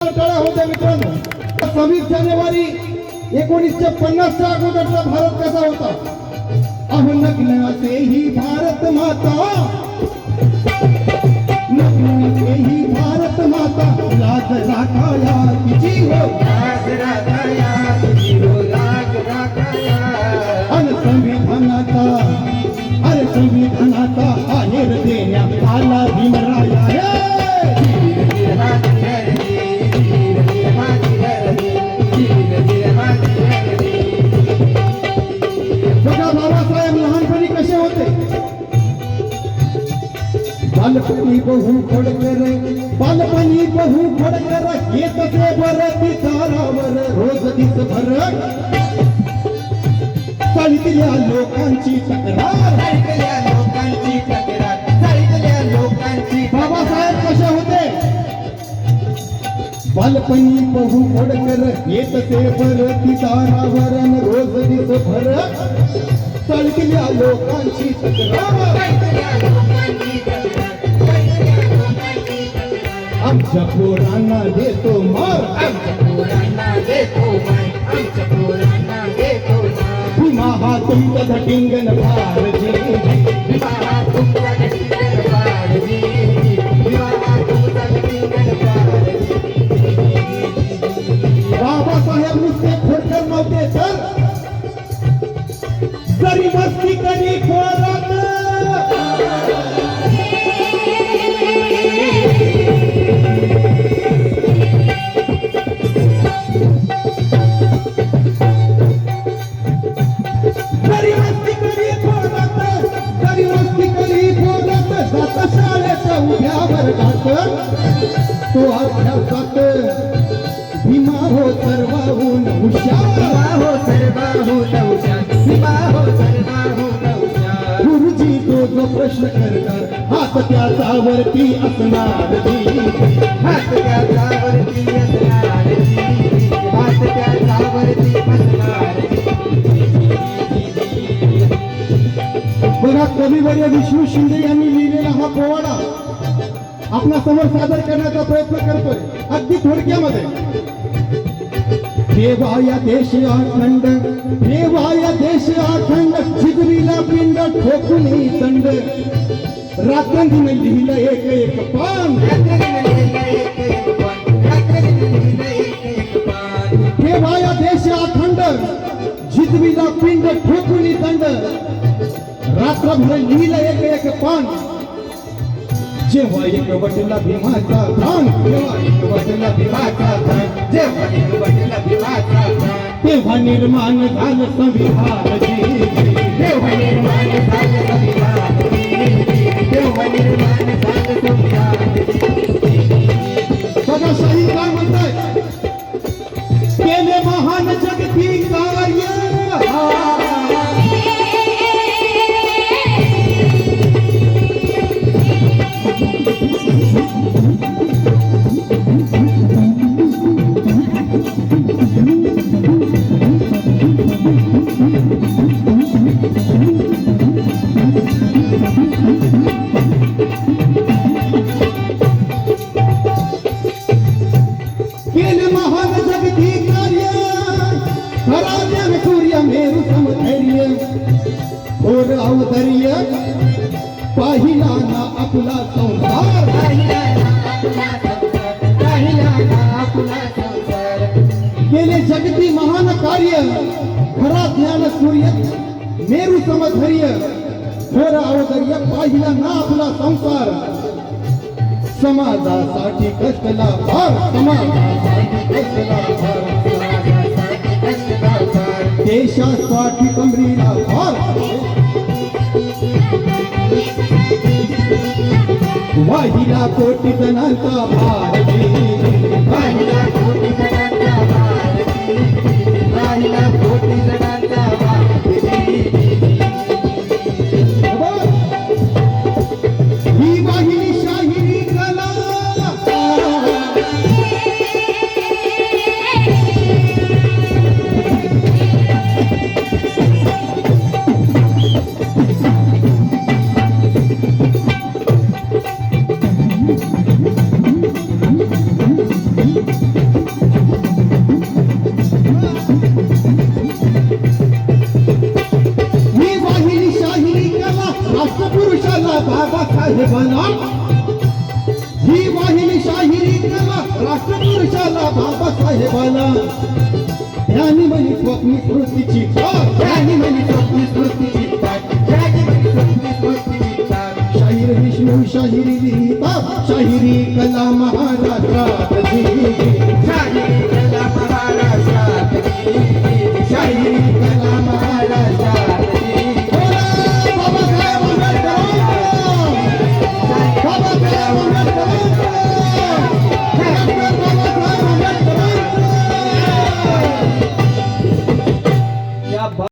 टाळा होत्या मित्रांनो. 26 जानेवारी 1950च्या अगोदरचा भारत कसा होता? अहो नग्न असे ही भारत माता, नग्न असे ही भारत माता, लाज राखाया तिची हो, लाज राखाया तुझी हो, लाज राखाया. अन संविधानाचा, अरे संविधानाचा आहेर देण्यात आला भीमराया हे. बघा बाबासाहेब लहानपणी कसे होते. बालपणी बहु खोडकर, बालपणी बहु खोडकर येत ते बर तिथारावर रोज दिसभर चालतील्या लोकांची तक्रार, चालतल्या लोकांची तक्रार, चालतल्या लोकांची. बाबासाहेब कसे होते. बालपणी बहु खोडकर येत ते बर तिथारावर रोज दिसभर चालतील्या लोकांची तक्रार. चालतल्या लोकांची तक्रार, चालतल्या लोकांची तक्रार. आमच्या पोरांना देतो मार, आमच्या पोरांना देतो माय, आमच्या पोरांना देतो माय. भीमा हा तुमचा धटिंगन भारजी, विवाहा तुमचा गटिंगण पारजी, विवाहा तुमचा गटिंगण पारजी. बाबासाहेब नुसते खोडकर नव्हते तर जरी मस्ती करी खोरात, जरी मस्ती करी खोरात, जरी मस्ती करी खोरात, जात शाळेच्या उभ्या वर्गात तो अभ्यासात भीमा हो सर्वाहून हुशार. विवाहो सर्वाहो नवशात, विवाहो सर्वाहो नवशात. गुरुजी तो जो प्रश्न करतात हात त्याचा वरती असणार जी. हात त्याचा वरती असणार जी, हात त्याचा वरती असणार जी. बघा कविवर्य विष्णू शिंदे यांनी लिहिलेला हा पोवाडा आपल्या समोर सादर करण्याचा प्रयत्न करतोय अगदी थोडक्यामध्ये. देवाया देश अखंड, देवाया देश अखंड, चिजरीला पिंड ठोकून थंड, रात्रंदिन लिहिलं एक एक पान. रात्रदिन लिहिलं एक एक पान, रात्रदिन लिहिलं एक एक पान. देवाया देश अखंड, जिजवीला पिंड ठोकून थंड, रात्रभर लिहिलं एक एक पान. जेव्हा एक वटला भीमाचा प्राण, जेव्हा एक वटला भीमाचा प्राण, जेव्हा एक वटला भीमाचा प्राण. तेव्हा निर्माण झालं संविधान जी. तेव्हा निर्माण झालं संविधान जी, तेव्हा निर्माण झालं संविधान जी. बघा शाही काय म्हणताय. केले महान जगती कार्य, केले महान जगती कार्य, खरा सूर्य मेरु समधैर्य, थोर अवधैर्य पाहिला ना आपला संसार. राहिला ना आपला संसार, राहिला ना आपला संसार. केले जगती महान कार्य, खरा ज्ञान सूर्य मेरु समधैर्य, थोर अवधैर्य पाहिला ना आपला संसार. समाजासाठी कष्टला फार, समाजासाठी कष्टला फार, समाजासाठी कष्टला फार. देशासाठी कमरीला फार, वाहिला कोटी जणांचा भार जी. राहिला कोटी जणांचा भारती, राहिला कोटी जणांचा भारती. ही वाहिनी शाहिरी कला, राष्ट्रपुरुषाला बाबासाहेबाला ध्यानी म्हणी स्वप्नी स्मृतीची ज्ञानी म्हणे स्वप्नी स्मृतीची ताट, ज्ञानी म्हणे स्वप्नी स्मृतीची ताट. शाहीर विष्णू शाहिरी लिहितात शाहिरी कला महाराष्ट्रात जिली. शाहिरी कला महाराष्ट्रात, शाहिरी कला महाराष्ट्रात.